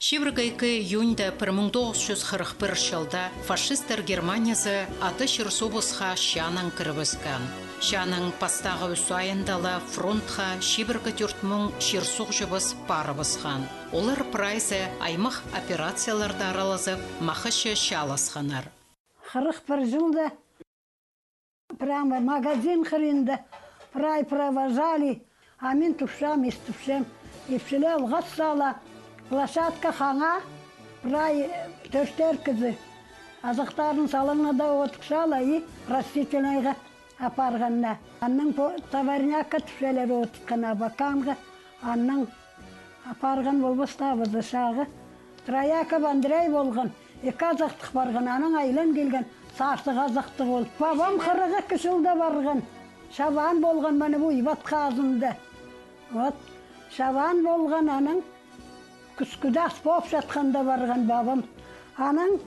Шивргайкы июньда 1941 жылда фашистер Германиясы аты Ширсобысха шанын кірвізген. Шанын пастағы өсі айындалы фронтқа Шивргы түртмің Ширсуқ жыбыз парыбызған. Олар прайзы аймақ операцияларда аралызып, мақышы шалысқанар. 41 жылда прямо магазин хренда, прай провожали, а мен тушам, истушам, и вшеле алғассала. Лошадка хана, прай төштер кізі. Азықтарын салыңна да отықшала и растительныйға апарғанна. Анның товарняка түшелер отыққана баканға, анның апарған болбыстабызы шағы. Трояков Андрей болған, екі азықтық барған, аның айлан келген, сарсық азықтық бол. Бабам 42 жылда барған, шабан болған мәні бұл ибат қазында. Шабан болған аның, күскүдас боп жатқанда барған бабам. Аның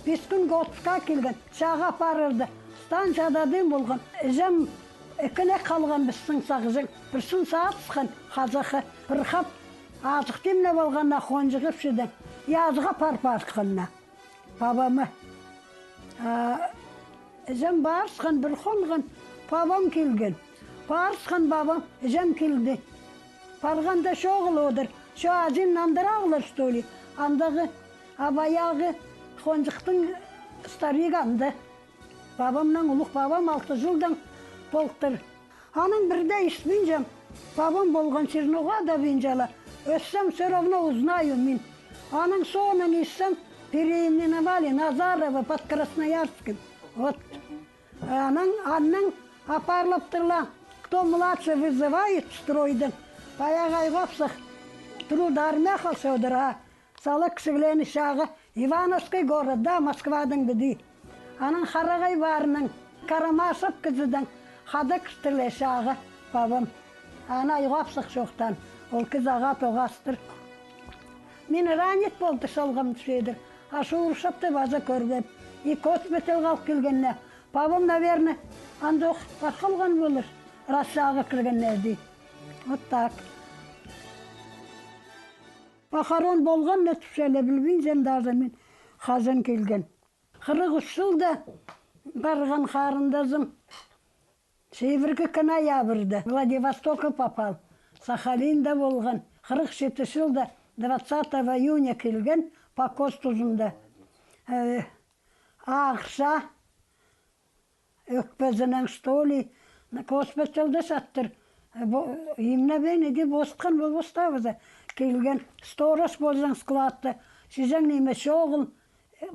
5 күнгі отқа келген, шаға апарырды. Станцияда дем болған. Жем екіне қалған біздің сағызың. Бірсін саатысқан қазақы. Бір қап азық демне болғанна қонжығып шеден. Языға парпартқанна. Бабамы. Жем барысқан бір қонған. Бабам келген. Барысқан бабам. Жем келді. Барғанда шоғыл одыр. Şu azin nandırağlar stoli. Andağı abayağı konjıktın starıgandı. Babamdan uluq babam 6 жылдан polktır. Anın birde ismincem. Babam bolgan Чернуға da binjala. Össem все равно узнаю min. Anın soğunan issem переименовали вали Назарова под Красноярским. Вот. Анның апарлаптырла. Кто младше вызывает стройдан. Баяғай қапсық. Трудармя халсаудыра, салы кісіглені шағы Ивановский городда Москвадың біді. Анын қарағай барының, Карамасов кізідің қады кістірле шағы бабам. Ана айғапсық жоқтан, ол кіз аға тоғастыр. Мен ранет болды шалғым түшедір. Ашу ұршапты базы көргем. И кот бетел қалып келгенне. Бабам, наверное, андық бақылған болыр. Расшағы кіргенне дей. Вот так. Пахарон болған да түшелі білбейсен даже мен қазан келген. 43 жылда барған қарындазым Севергі ноябрьда Владивостока попал. Сахалинда болған. 47 жылда 20 июня келген по Костузында. Ақша өкпезінің столи госпиталда саттыр. Имна бені де бостқан бол бостабызы. Келген сторож болжан складты. Сізен неме шоғыл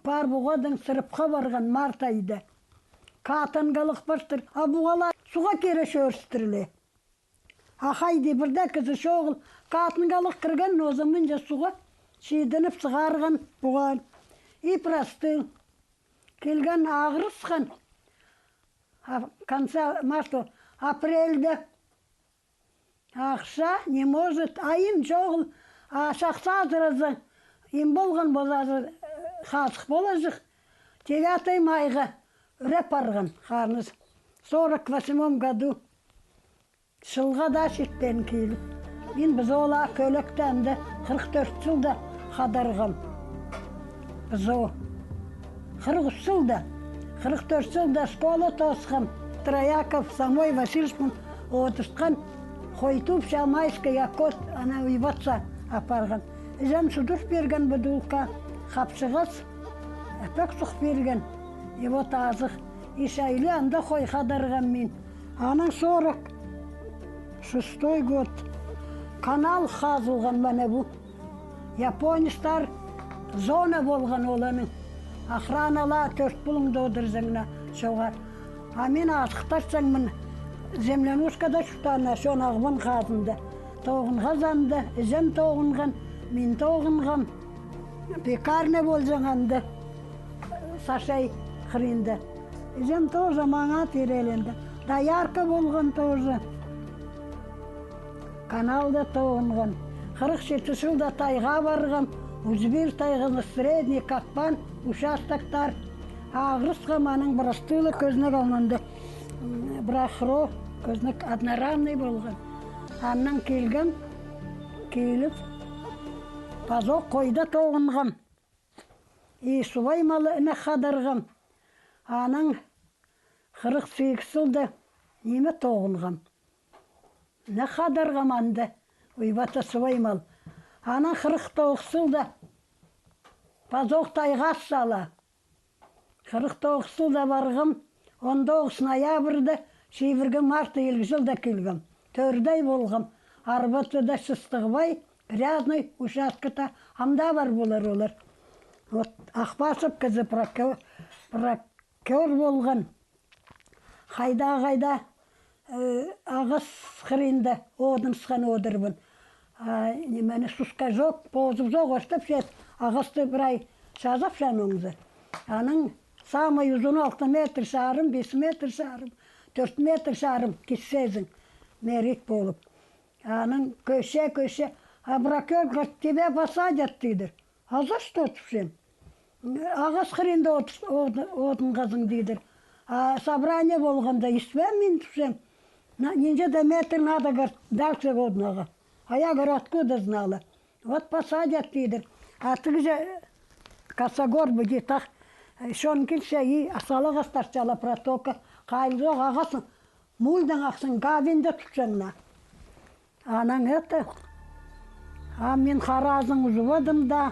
бар бұғадың сырыпқа барған март айда. Қатынғалық бартыр. А бұғала суға кере шөрістірле. Ақайды бірді кізі шоғыл. Қатынғалық кірген нозымын жа суға шейдініп сығарған бұған. И простыл. Келген ағырысқан. Конца марта, апрельда. Ақша не может, айым жоғыл, шақса азыразы, им болған болазы, қасық болазық. 9 майға үреп барған қарныз. 48 году жылға да шеттен келіп. Мен біз ола көліктенді 44 жылда қадарғам. Біз о 43 жылда, 44 жылда школа тосқам. Трояков, Самой Васильевичпен отырсқан. Хойтуп Шамайская кот, ана уйватса апарған. Жан судыр берген бұдылқа, қапшығыз, әпек сұқ берген. И вот азық. Ишайлы анда қой қадарған мен. Аның 46 год. Канал қазылған мәне бұл. Японистар зона болған оланың. Охранала 4 бұлыңды одырзыңна соғар. А мен азықтарсаң мін. Землянушкада шутана шон ағван қазында. Тоғын қазанды, жем тоғынған, мен тоғынғам. Пекарне болжаңанды, сашай қырынды. Жем тоже маңа тереленді. Даярка болған тоже. Каналда тоғынған. 47 жылда тайға барғам. Узбир тайғыны средний какпан, участоктар. Ағырысқа маның бірастылы көзіне қалманды. Брахро көзнік одноранный болған. Аннан келген, келіп, Пазок койда тоғынғам. Сулай малы үні қадырғам. Аның 48 жылда неме тоғынғам. Үні қадырғам анды. Уйбата сулай мал. Аның 49 жылда пазок тайғас сала. 49 жылда барғым. 19 ноябрьда шейбіргі марта елгі жылда келгім. Төрдей болғым. Арбатыда шыстығбай, грязный участката амда бар болар олар. Вот Ақбасов кізі прокур болған. Қайда ағыз қырында одымсқан одырбын. Немені сұсқа жоқ, позып жоқ, өстіп шет ағызды бір ай жазап жаныңызы. Аның самый uzun 6 метр шарым, 5 метр шарым, 4 метр шарым кессезің мерек болып. Аның көше, бракер тебе посадят дейді. А за что сен? Ағыз қырында отын қазың дейді. Собрание болғанда испен мен сен. Нинже да метр надо дальше водного. А я говорю, откуда знала? Вот посадят дейді. А ты же Косогор будет так. Шон келсе и асалыға старчала протока. Қайылзоқ ағасын. Мульдан ақсын гавинде тұтсанна. Анан это. А мен Харазың ұзывадым да.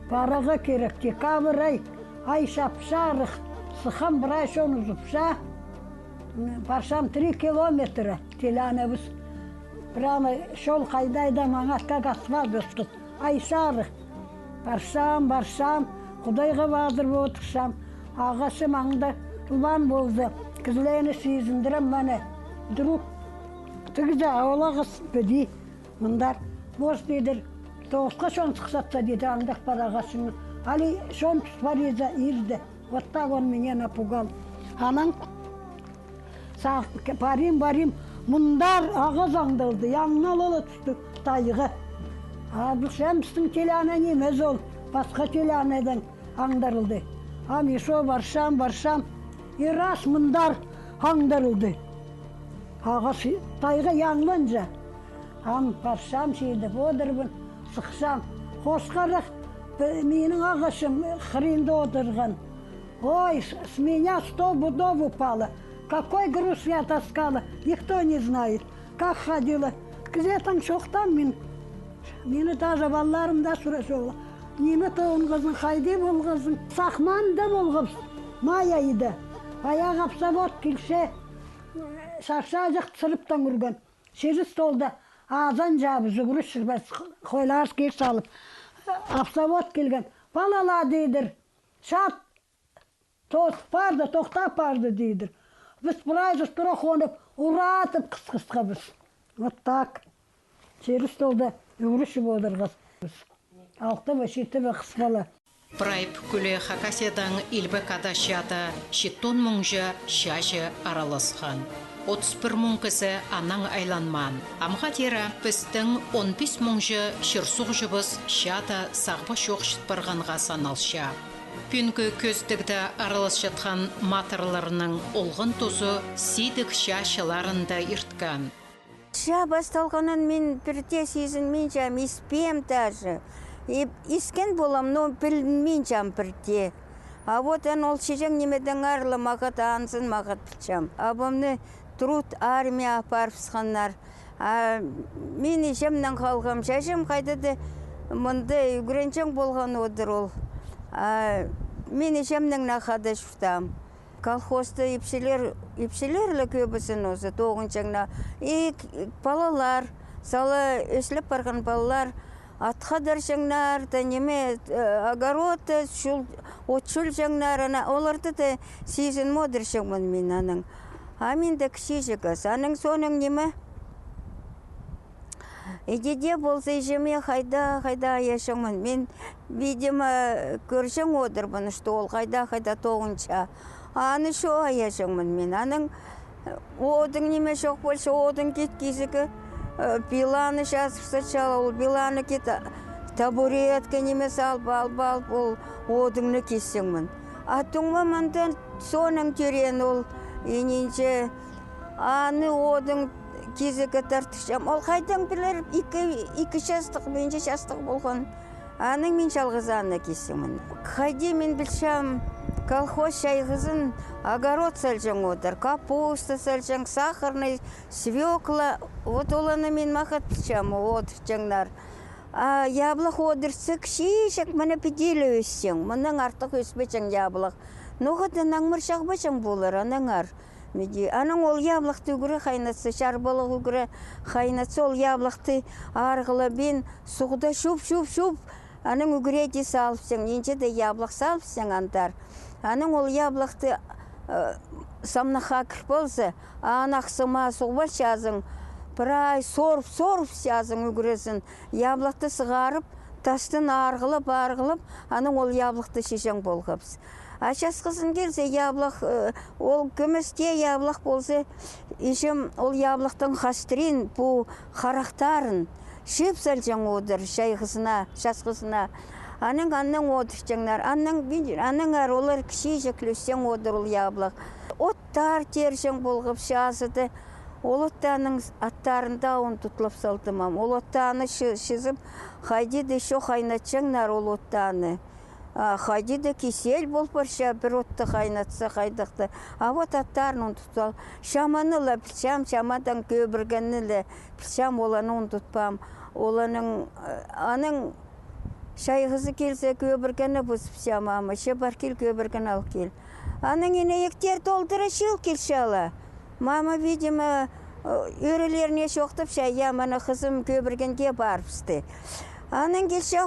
Параға керек декабрь ай шапшарық. Сықам бір ай шон ұзыпша. Баршам 3 километрі теляныбыз. Прямо шол қайдайда маңа как асфальт өстік. Ай шарық. Баршам. Құдайға базыр отырсам. Ағасы маңда тұлбан болды. Кізлені сезіндірім мәне. Друг. Тігізі ауылағыз бөді. Мұндар. Бос дейдір. Тоғысқа шон сықсатса дейді. Аңдақ бар ағасының. Али шон тұспар ерді. Вот так он меня напугал. Анан барим. Мұндар ағыз аңдылды. Яңнал олы түсті тайығы. Бұл шәмістің теляна немез ол. Басқа телянайдан аңдарылды. Мишо баршам. И раз мұндар аңдарылды. Ағыз тайға яңланжа. Баршам шейдіп одырбын. Сықсам. Қосқарақ менің ағашым қырында отырған. Ой, с меня 100 пудов упало. Какой груз я таскала, никто не знает. Как ходила. Где-то шоқтан мені даже балларымда сұрасуға. Неме тоғынғызын, қайды болғызын. Сақманда болғыз, май айда. Аяқ апсавод келсе, шарша жақ сырыптан үрген. Шері столда азан жабы, зүгірі шырбас, қойлағыз кек салып. Апсавод келген. Балала дейдір. Шат барды, тоқтап барды дейдір. Біз бірайыз тұра қонып, ұратып қысқысқа біз. Вот так. Шері столда үгірішіп одырғыз. Алты ба, шеті ба қысқала. Прайп күлі Хакасиядан илбек адашяда шеттон мұңжы шашы араласқан. 31 мұң кісі анаң айланман. Амға тері біздің 15 мұңжы шырсуқ жыбыз шада сағба шоқ шытпарғанға саналша. Пүнгі көздігді аралас жатқан матырларының олғын тұзы сейдік шашыларында иртқан. Ша басталғанын мен бірте сезін мен жам испем даже. Искен болам, но білмен жам бірте. А вот ол шежен немеден арлы мағат ансын мағат білчам. Абамны труд армия апарпсқанар. Мен ешемнен қалғам. Шашым қайдады мұнды үгіренчен болған одыр ол. Мен ешемнен нақады шуftам. Колхозды епшелерлі көбісін осы тоғыншаңна. Балалар, салы өсіліп барған балалар, атқа даршаңнар, неме огороды, отшыл жаңнар, оларды да сезін модыршаңмын мен аның. Мен де кіші жігіз, аның соның неме? Деде болса ежеме қайда аяшаңмын. Мен, видимо, көршің одырбын, что ол қайда тоғынша. Аны шо аяшаңмын мен. Аның одың неме шоқ болса, одың кеткезігі пиланы жазырса чала, ол пиланы кет табуретке неме салып, ол одыңны кесіңмін. Атыңма мұндан соның түрен ол, ененше аны одың кезеге тартышам. Ол қайдан білер, екі жастық, менше жастық болған. Аның мен жалғыз ана кесімін. Қайде мен білшам, колхоз шайғызын огород сәлжен отыр. Капуста сәлжен, сахарный, свекла. Вот оланы мен мақат білшам, вот жаңнар. Яблық одырсы кішешек мені педелі өссең. Мұның артық өспечен яблық. Ноғыдан аңмыр шағбачың болыр, аныңар. Аның ол яблықты үгірі қайнатсы, шарбалық үгірі қайнатсы, ол яблықты арғылы бен суғыда шуп. Аның үгіреде салыпсың, енче де яблық салыпсың антар. Аның ол яблықты самнаға кір болсы, анақсыма суғбал шазың, бірай сорып шазың үгіресін, яблықты сығарып, тастын арғылып, аның ол яблықты шешен болғапсы. Ашас қызын келсе, яблық, ол көместе яблық болса, ешім ол яблықтың қастрин, бұл қарақтарын, шеп сәлжен одыр, шайғысына, шасқысына. Аның одыр жаңдар, аның әр олар кіші жеклөсен одыр ол яблық. Оттар тершен болғып шасыды, ол оттаның аттарында он тұтылып салтымам. Ол оттаны шызып, қайдеді шо қайнатшаңнар ол оттаны. Қайдеді кесель бол барша, бір отты қайнатса қайдықты. Вот аттарын он тұтал. Шаманылы пілшам, шамадан көбіргенілі пілшам оланы он тұтпам. Оланың, аның шайғызы келсе көбіргені бұз пілшам ама, шебар кел көбірген ал кел. Аның енеектер толдыры шыл келшала. Мама, видимо, өрелеріне шоқтып шай, яманы қызым көбіргенге барыпсты. Аның келші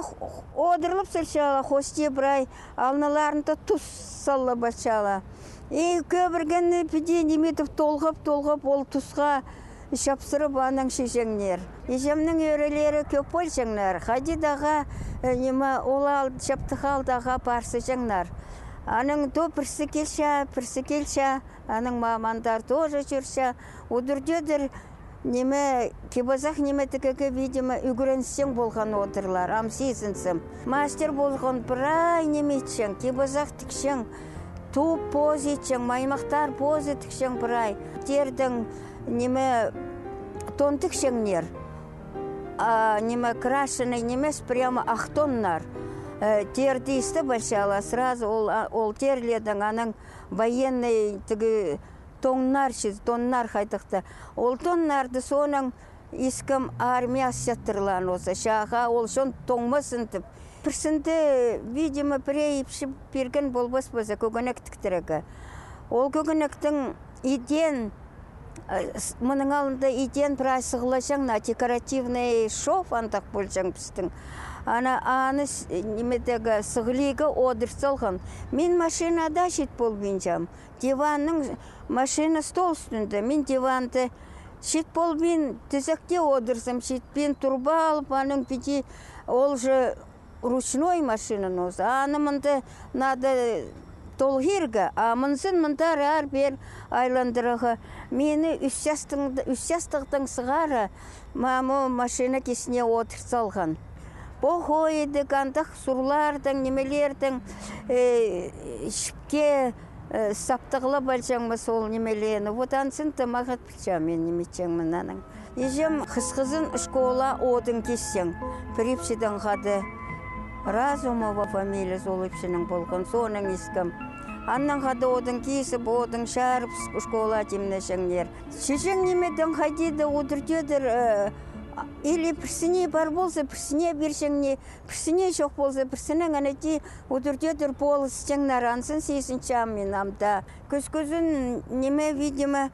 одырылып сілшала, хосте бірай алналарында тұс салла башала. Көбіргенні піде неметіп толғып, ол тұсқа шапсырып аның шешеңнер. Ешемнің өрелері көп болшыңнар. Қадидаға олал шаптықалдаға барсы жаңнар. Аның то пірсі келші, аның мамандар тоже жүрші. Удырдедір неме кебазақ неметікігі, видимо, үгіренсен болған отырлар, амсейсінсім. Мастер болған бірай неметшің, кебазақ тікшің, туып позетшің, маймақтар позет тікшің бірай. Тердің неме тон тікшіңнер, неме крашеный немес прямо ақтоннар. Терді істі большала, сразу ол терледің аның военный тігі тоннар қайтықты. Ол тоннарды соның ескім армия сеттірлан осы. Шаға ол шон тоңмасын тіп. Пірсінді, видимо, прейіпшіп берген болбас бөзі көгінек тіктірігі. Ол көгінектің иден, мұның алында иден прай сығылашаңна, декоративный шов антақ болжаң пістің. Аны немедегі сығылигі одырсалған. Мен машинада шет болбейнжам. Диванның машина стол үстінде. Мен диванды шет болбейн тізекте одырсам. Шетпен турба алып, аның пети ол же ручной машинын осы. Аны мұнды нады толғырға, мұнсын мұндар әр бер айландырығы. Мені үсястықтың сығары мамы машина кесіне одырсалған. Бохойды, қандық сұрлардың, немелердің шіпке саптығылы балжаңмы сол немелені. Одансын тымағыт білчам мен неметчеңмін аның. Ежем қыз-қызын школа одын кессең. Припшідің қады Разумова фамилия золыпшының болған, соның ескім. Аннан қады одын кесіп, одын шарып школа темнешіңдер. Шешің немеден қадеді, одырдедір или пірсіне бар болса, пірсіне бершіңне, пірсіне жоқ болса, пірсінің әнеті удырдедір болыс жаңнар ансын сейсін чаммен амда. Көз-көзін неме, видимо,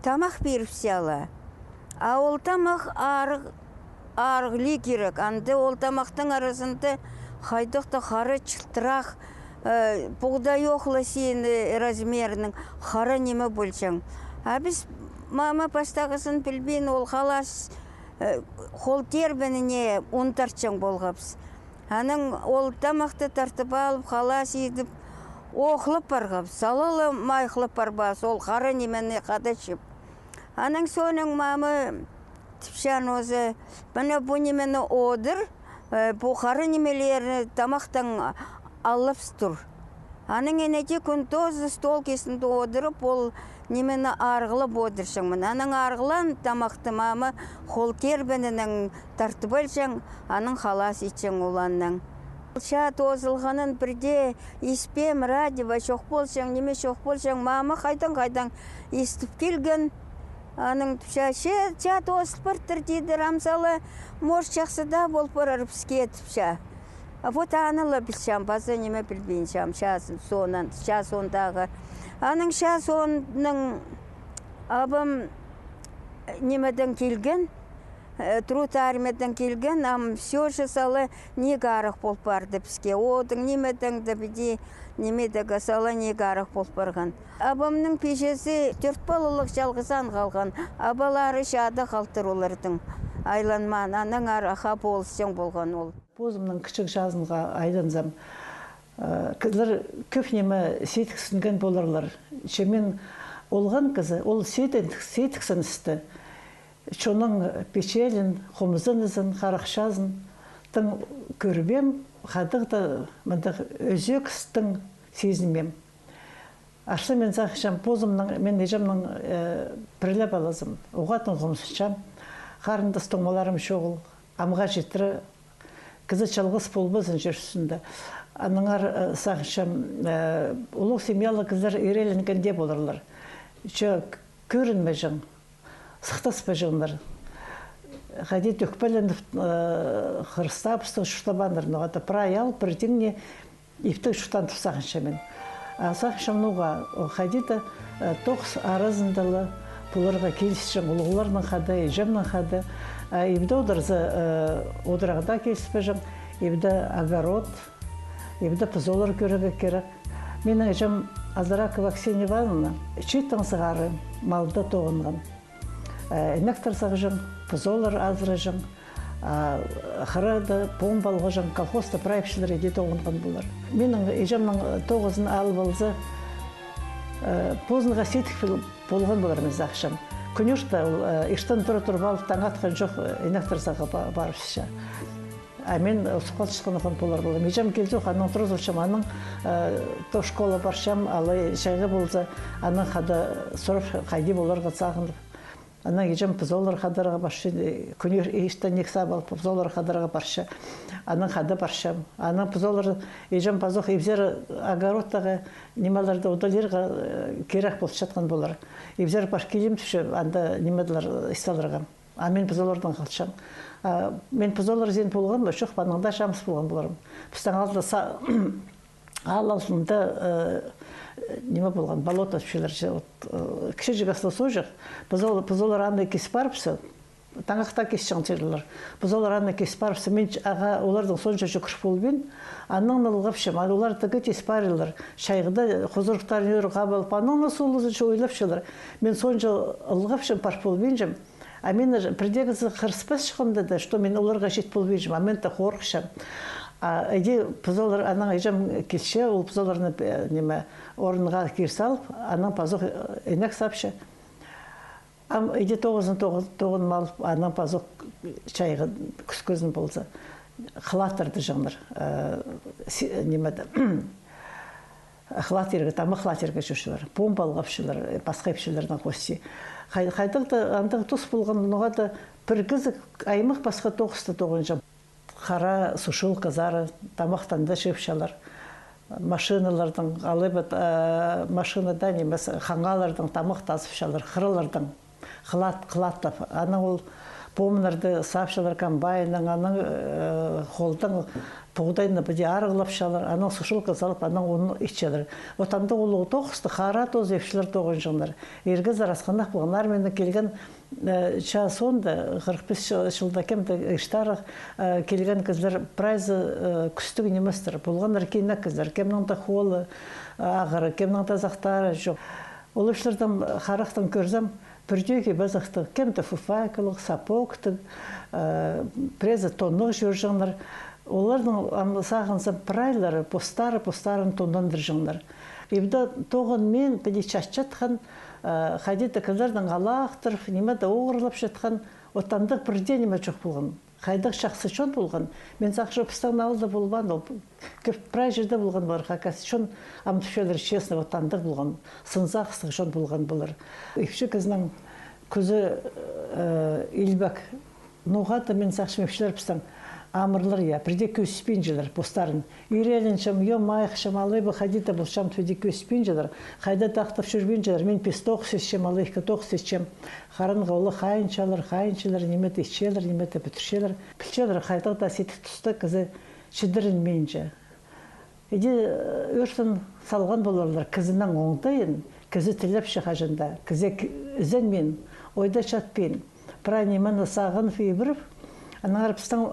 тамақ беріп сяла. А ол тамақ арғылы керек. Анды ол тамақтың арасында қайдықты қары чылтырақ, бұғдай оқылы сен размерінің қары неме болшың. А біз мама пастағысын білбен ол қалас қол тербініне ұнтарчың болғапс. Аның ол тамақты тартып алып, қалас едіп, оқылып барғап, салалы майқылып барбас, ол қары немені қадашып. Аның соның мамы тіпшан өзі, бұны бұ немені одыр, бұ қары немелері тамақтың алып тұр. Аның енеде күн тозы стол кесінде одырып, ол немені арғылып одыршыңмын. Аның арғылан тамақты мамы қол кербінінің тартып өлшің, аның халас итшің оланның. Ша тозылғанын бірде испем радио шоқ болшың, неме шоқ болшың, мамы қайдан естіп келген. Аның ша тозыл біртір дейді рамсалы, мош жақсыда бол барар бізге етіп. Вот анылы білшам, базы неме білбейіншам, ша сондағы. Аның ша сонның абым немеден келген, труд армиядан келген, все жасалы неге арық болып барды бізге. Одың немеден де біде немедегі салы неге арық болып барған. Абымның пешесі 4 балылық жалғызан қалған, абалары шады қалтыр олардың. Айланман, аның араға болысың болған ол. Позымның кішік жазынға айданзам. Кізлер көп немі сейтіксінген боларлар. Шемен олған кізі, ол сейтіксін істі. Шоның печелін, қомызын ізін, қарақшазын тың көрбем, қадықты мұндық өзек істің сезінмем. Ашты мен зақышам, позымның, мен ежамның пірлеп алазым. Оғатын қомысычам. Қарындас тоңмаларым шоғыл, амға жетірі, кізі чалғыс болбызын жүрсінде. Аныңар сақышам, ұлық семьялы кізлер ереленгенде болырлар. Көрінме жың, сықтаспа жыңдар. Қади төкпәлініп қырыстапыстың шұқтабандыр. Ноғаты праял, бірдіңне ефтік шұқтан тұп сақышамен. Сақышам нұға, қадиді тоқс арызындалы, бұларға келісішім, ұлғыларының қады, ежемнің қады. Ебді одырзы одырағда келіспежім, ебді огород, ебді пызолар көрігі керек. Менің ежем Азаракова Ксения Ивановна читтің сығары малда тоғынған. Нектар сағыжым, пызолар азырыжым, қырады, помбалғыжым, колхозда прайпшылар еде тоғынған бұлар. Менің ежемнің тоғызын алып алзы, позынға сетік болған боларымыз ақшам. Күнешті іштен тұрып алып таңатқан жоқ инекторсаға барышша. Мен сұқал шыққанығын болар болам. Ежем келді оқ, аның тұрыз ұлшам, аның то школа баршам, алы шайғы болса, аның қады сұрып қайди боларға сағындып. Аның ежем пызолар қадарға баршы, күнеш іштен некса балып пызолар қадарға баршы. Аның қады баршам. Аның пызолар ежем пазоқ ебзер огородтағы немаларды удалерға керек болып жатқан болар. Ебзер баш келем түші, анда немеділер исталырға. Мен пызолардан қалшам. Мен пызолар зен болған ба, шоқ баныңда шамыс болған боларым. Пыстан алысында неме болған, болото түшелер. Кіші жығасты су жық. Пызолар анда кесіп барыпсы, таңақта кесіп жерлер. Пызолар анда кесіп барыпсы, мен олардың сонша жүкірш болбен, анның нылғапшым, олар тігі тесіп барылар. Шайғыда қозырықтарын өрі қабылып, анның сұлызы ойлапшылар. Мен сонша ылғапшым парш болбен жым. А мен придегізі қырыспас шығымды да, что мен оларға жет болбен жым, а мен та қорқышам. Әйде пызолар, аның әйжам келші, ол пызоларыны орынға керсі алып, аның пазоқ әнек сапшы. Әйде тоғын малып, аның пазоқ чайғы күз-көзін болса, қылатырды жаңдар. Қылатырға, тамы қылатырға жүршілер, бомбалғапшылар, басқа епшілердің қосси. Қайдықты андығы тұс болған ұнығады бір күзі аймық басқа тоғысты тоғын жам. Қара сушыл қызары, тамақтанда шепшалар, машиналардың, алыбыт машинада немес қаңғалардың тамақ тасыпшалар, қырылардың, қылаттап. Аны ол помынарды сапшалар комбайның, аның қолдың бұғдайны біде арғылапшалар, аның сушыл қызалып, аның оны итшалар. Отамды ол тоқысты, қара тоз епшілер тоғын жоңдар. Ергіз арасқандақ болған армені келген ча сонда 45 жылда кемді іштары келген кізлер прайзы күстігі неместір. Болғандар кейінна кізлер, кемнің да қолы ағыры, кемнің да зақтары жоқ. Ол епшілердің қарақтың көрзім, бірдеуге базақты кемді фуфайкылық, сапоқтың, презі тоннық жүржіңдер. Олардың сағынса прайлары, постарын тоннандыр жыңдар. Ебді тоғын мен пәде чашчатқан, қадеті кілдердің алақтырып, немеді оғырлап жатқан, отандық бірде неме жоқ болған. Қайдық шақсы шон болған. Мен сақшы пыстан ауылда болған, ол прай жерде болған бар. Қақасы шон амтышелер честно вот андық болған. Сынзақсы шон болған болар. Ипші кізінің көзі илбәк. Ноғаты мен сақшы мепшілер пыстан амырлар я, приде көспинжелер постарын. Үйреліншім, майықшым, алай бұл қадита бұл шам төде көспинжелер. Қайда тақтып жүрбинжелер, мен пес тоқсесчем, алайыққа тоқсесчем. Қарынға олы қайыншалар, неметі ішчелер, неметі бүтіршелер. Пілчелер қайдақ да сетік тұста кізі шыдырын менже. Еде өртін салған боларлар, кізінің оңдайын, кізі тілепші қажында, кізі үзен мен, ойда шатпен. Прайнемені сағын фейбіріп, анағар пістің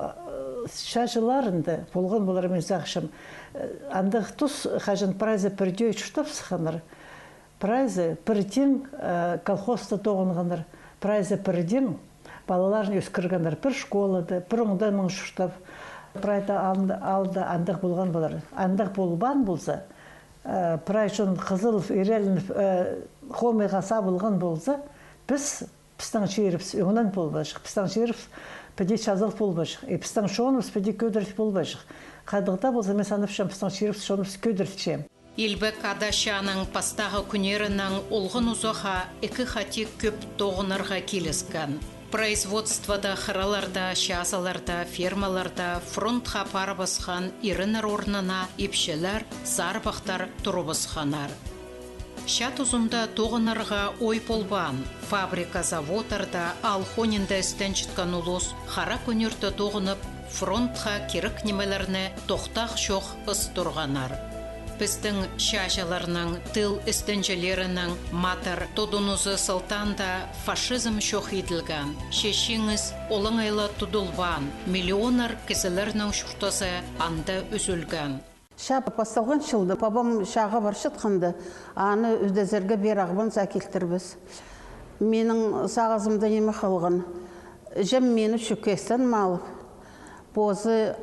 шашыларында болған болар мен сақшым. Андық тұс қажын прайзы бірдей ұштап сықаныр. Прайзы бірден колхозда тоғынғаныр. Прайзы бірден балаларын өскіргенір. Бір школады, бір оңдан мұң ұштап. Прайда алды андық болған болар. Андық болған болса, прай жон қызыл ерелін қомиға сабылған болса, біздің шеріпс өңінен болбашық. Біздің шеріпс пәде шазыл болбашық. Біздің шонымыз пәде көдірт болбашық. Қадығда болса, мен саныпшам, біздің шеріпс шонымыз көдіртшем. Илбек Адашаның пастағы күнерінің олғын ұзоға екі хати көп тоғынырға келескен. Производствода қыраларда, шазаларда, фермаларда фронтқа пары басқан ирінер орнына епшелер, зарбақтар тұры басқанар. Шат ұзында тоғынырға ой болбан, фабрика заводарда алхонинда істен чытқан ұлыс, қара көнерді тоғынып, фронтқа керек немелеріне тоқтақ шоқ ұс тұрғанар. Біздің шашаларының, тыл істенжелерінің матыр тодынузы сылтанда фашизм шоқ етілген. Шешіңіз олыңайлы тұдылбан, миллионар кізілерінің шұртасы анда үзілген. Шап басталған шылды, бабам шаға бар шытқанды, аны үздезерге бер ағбан сәкелтірбіз. Менің сағызымда неме қалған. Жем мені шүкестен малып, бозы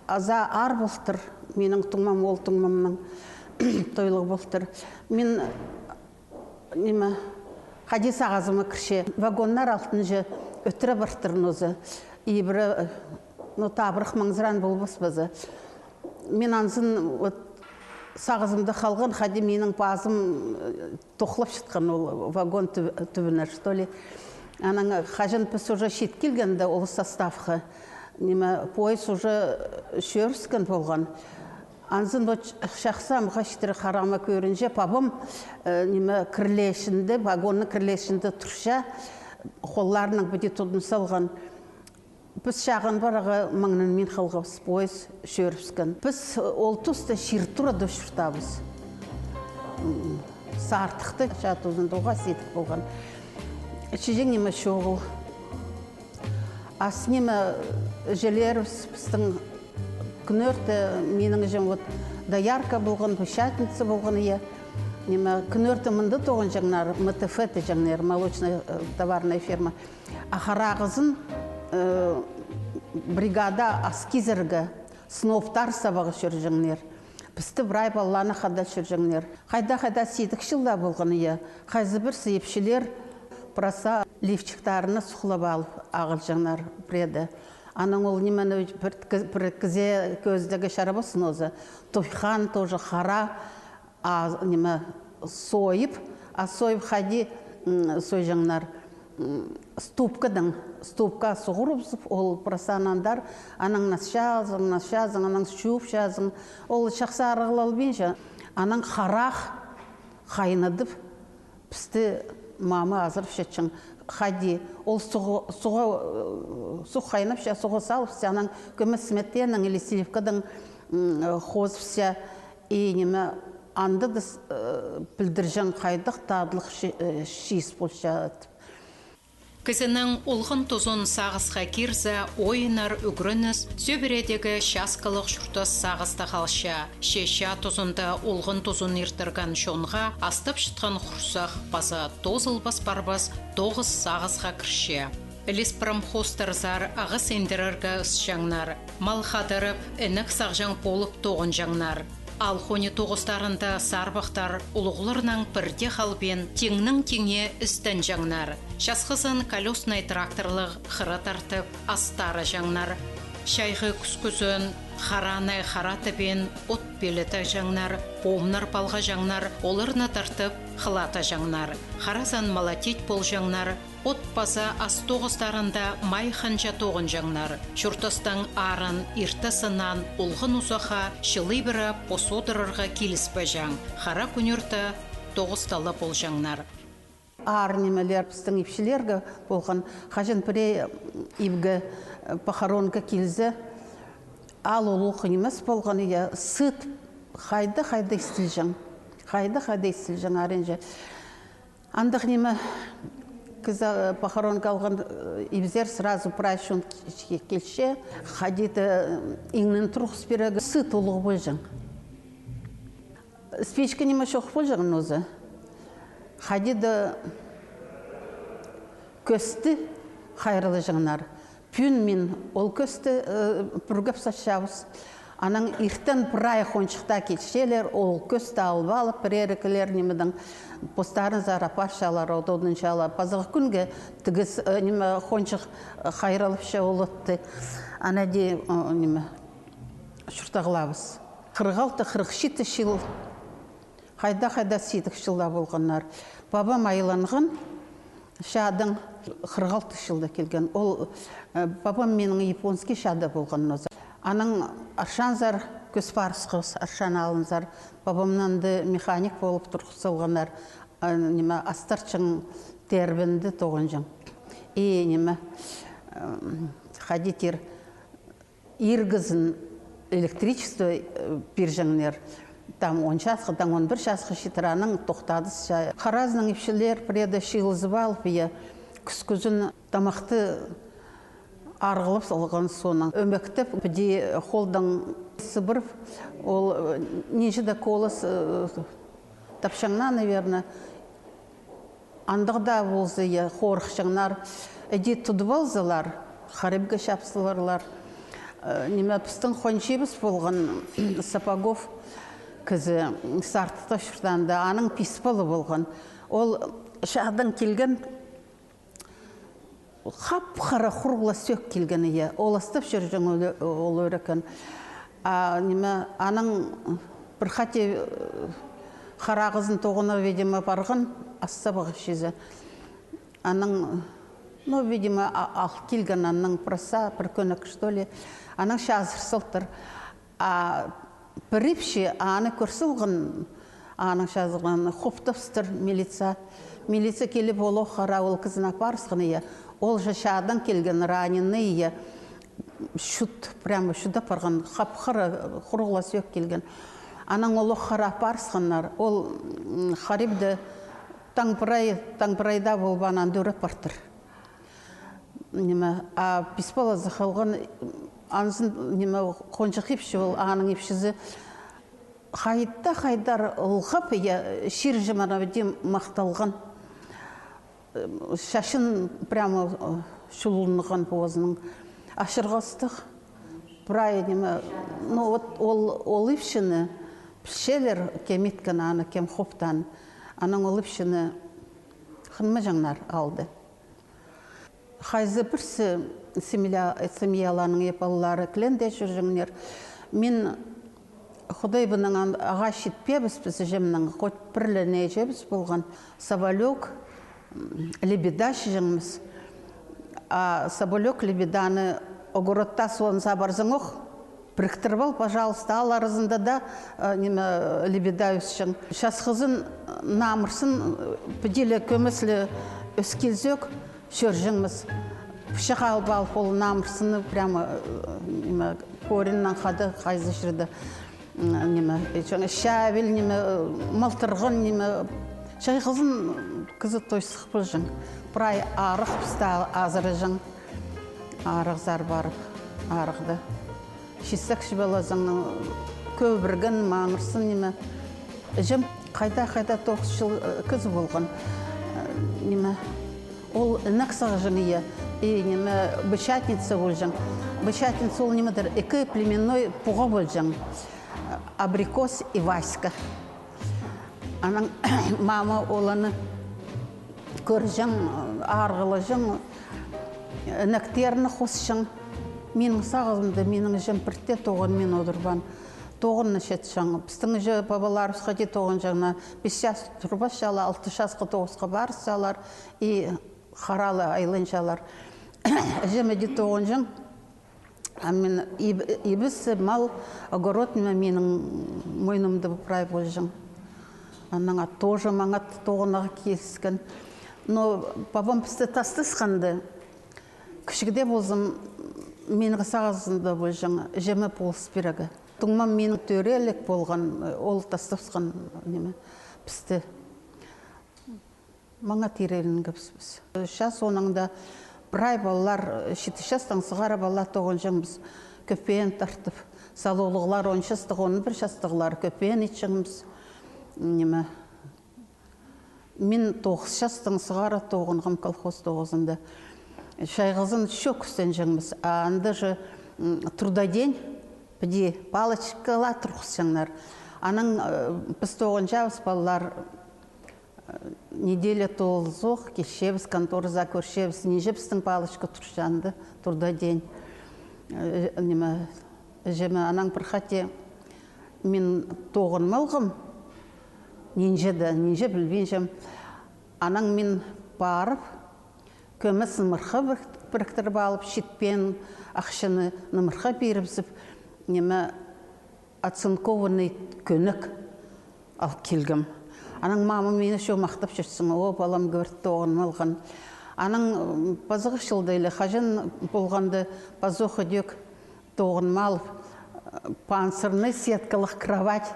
аза ар болтыр, менің тұңмам ол тұңмамның тойлығы болтыр. Мен неме қади сағызымы кірше, вагоннар алтын же өттірі бартырын өзі. Ибірі табырық маңзыран болбас бізі. Мен ансын сағызымда қалған, қади менің базым тоқлап шытқан ол вагон түбінер, что ли. Аның қажын піс уже шет келгенде ол составқы. Поезд уже шөріскен болған. Ансын шақсам қаштыры қарама көрінже, пабым кірлешінде, вагонның кірлешінде тұрша, қолларының бүде тұдын салған. Біз шағын бараға маңнан мен қалғабыз, поезд шөріпскен. Біз ол тұсты ширтұрады шұртабыз. Сартықты шат ұзында оға сетік болған. Шежен неме шоғыл. Ас неме желеріміз біздің күнөрті менің жем даярка болған, бішатницы болған ие. Күнөрті мұнды тоғын жаңнар, МТФ-ті жаңнар, молочная товарная ферма. Ахарағызын бригада аскизерге сноптар сабағы шүржіңнер. Пісті бірай балланы қада шүржіңнер. Қайда сейдік шылда болғаны е. Қайзы бір сейіпшілер праса лифчиктарыны сұқылап алып ағыл жаңнар преді. Аның ол немені бір кізе көздегі шарабасын өзі. Тойхан тоже қара сойып, сойып қади сой жаңнар. Ступка суғырып, ол прасанандар, аның насшазың, аның шуып-шазың, ол шақсы арғылал бенші, аның қарақ қайнадып, пісті мама азырып шетшің, қади, ол сұқ қайнап ше, сұғы салып ше, аның көміс сметенің, или селевканың қозып ше, енеме анды білдіржен қайдық тадылық шиыс болша. Кізінің ұлғын тұзын сағызға керзі, ойынар үгірініс, сөбіредегі шаскалық шұртас сағызда қалша. Шеша тұзында ұлғын тұзын ертірген шонға, астып шытқан құрсақ базы тозылбас барбас 9 сағызға кірше. Әліс промхозтарзар ағыс ендірергі ұс жаңнар. Мал қадырып, әнік сағжан болып тоғын жаңнар. алхони тоғыстарында сарбақтар ұлығылырның бірде қалбен теңнің теңе істен жаңнар. Шасқызын колесный тракторлық қыры тартып астары жаңнар. Шайғы күскізін, хараны харатыбен от белеті жаңнар, помнар палға жаңнар, олырны тартып қылаты жаңнар. Харазан малатет бол жаңнар, от база астоғыстарында май ханжа тоғын жаңнар. Шүртістің арын иртысынан ұлғын ұзаға шылы бірі посодырырға келіспі жаң. Хара күнерті тоғысталы бол жаңнар. Ар немелер біздің ипшілерге болған қажын піре ибгі пахаронға келзі ал олық емес болған ия сыт қайды істіл жаң. Қайды істіл жаң аренже. Андық неме кізі пахаронға алған ибзер сразу прайшын келше қадеті еңнің тұрғыс берегі сыт олығы бол жаң. Спечка неме шоқ бол жаң өзі. Хадида көсті қайрылы жаңнар. Пүн мен ол көсті бүргіп сашауыз. Аның иртен бұрай қоншықта кетшелер, ол көсті алып алып, бірерікілер немедің постарын зарапар шалар, одудың шалар. Пазығы күнге тігіз қоншық қайрылып ше олытты. Ана де шұртағылабыз. 46-47 жыл Қайда сейдік жылда болғандар. Бабам айланған, шадың 46 жылда келген. Ол бабам менің японский шада болған өзі. Аның аршанзар көз парысқыз, аршан алынзар. Бабамнанды механик болып тұрқысылғандар. Астарчың тербінді тоғын жың. Қадетер иргізін электричество биржаңнер. Там 10 жасқы, 11 жасқы шетіраның тоқтадыз. Қаразының епшілер преда шиылызып алып, күз-күзін тамақты арғылып салған соның. Өмектіп, біде қолдың сыбырып, ол нежіді колыс тапшаңна, наверное, андығда болзы, қорықшаңнар, әде тұды болзылар, қарибгі шапсыларлар. Неме пістің қоншебіз болған Сапогов, кізі сартыта шұртанды, аның писпалы болған. Ол шағдан келген, қап-қара құрғыла сөк келген ие. Ол астып жүрген ол өрекін. Аның бір қате қарағызын тоғына ведеме барған, астабығы шезі. Аның, ведеме ақ келген аның проса, бір көнік, что ли. Аның шазыр сылтыр. Біріпше аны көрсілген, аның шазылған құптыпстыр милиция. Милиция келіп олы қара ол кізін апарысқын ие. Ол жашадан келген ранены ие. Шүт, прямо шүді парған, қап-қыры құрғыла сөк келген. Аның олы қара апарысқынлар. Ол қарибді таңпырайда болбанан дөре партыр. Писпала зақылған Ансын қоншық епші ол, аның епшізі қайдар ұлғап, шир жымана бедем мақталған. Шашын прямо шулынған позының. Ашырғастық, бұрай ол епшіні пішелер кеметкен аны кем хоптан. Аның ол епшіні қынмы жаңнар алды. Қайзы бірсі семьяланың епалылары кіленде жүржіңнер. Мен Құдай бұның аға шетпебіз біз жемнің, қот бірліне жебіз болған Соболек, лебеда шежіңіміз. Соболек лебеданы огородта суын забарзың оқ, біріктіріп ал, пожалуйста, ал арызында да лебеда өсшің. Шасқызын намырсын, піделі көміслі өскелзек жүржіңіміз. Пшық алып алып ол намырсыны прямо коріннан қады қайзы жүрді. Шәбіл, малтырғын, шайқызын кізі тойсық бұл жың. Бұрай арық пісті азыры жың. Арықзар барып, арықды. Шесек шыбалазың көбіргін, маңырсын, жым қайда 9 жыл кізі болған. Ол нақсағы жың бішатница бол жың. Бішатница ол екі племенной пұға бол жың. Абрикос и Васька. Аның мама оланы көржің, арғылыжың, нәктеріні қосшың. Менің сағызымды, менің жемпіртте тоғын мен одырбан. Тоғын нәшет шаңы. Пістің жы бабаларымызға де тоғын жаңына 5 жас тұрбас жалы, 6 жасқа 9-қа барыс жалар, и қаралы айлын жалар. Жемі де тоғын жаң. Мен ибіс мал огород менің мойнымды бұпырай бол жаң. Анаңа тоже маңат тоғынаға келіскен. Но бабам пісті тастысқанды. Кішігде болзым менің сағызында бол жаң. Жемі болыс берегі. Тұңмам менің төрелік болған, ол тастысқан пісті. Маңа терелін көпсіз. Шас оныңда бірай балалар, 7 жастан сығара балалар тоғын жаңбыз көппейін тартып. Салулығылар 10 жастық, 11 жастығылар көппейін етшіңіміз. Мен 9 жастан сығара тоғынғым колхоз тоғызында. Шайғызын шөкістен жаңбыз. Анды жы трудодень, біде палочкала тұрқыз жаңлар. Аның біз тоғын жауыз балалар неделя толзоқ, кешебіз, конторыза көршебіз, нежебіздің палочка тұршанды, трудодень. Жемі анаң бір қате мен тоғын малғым, ненже білбен жем. Анаң мен барып, көміс нымырға біріктіріп алып, шетпен ақшыны нымырға беріпсіп, оцинкованный көнік ал келгім. Аның мама мені шо мақтап жүрсің, о, балам көрді тоғын малған. Аның базығы шылдайлы, қажын болғанды базоқы дөк тоғын малып, пансырны сеткалық кровать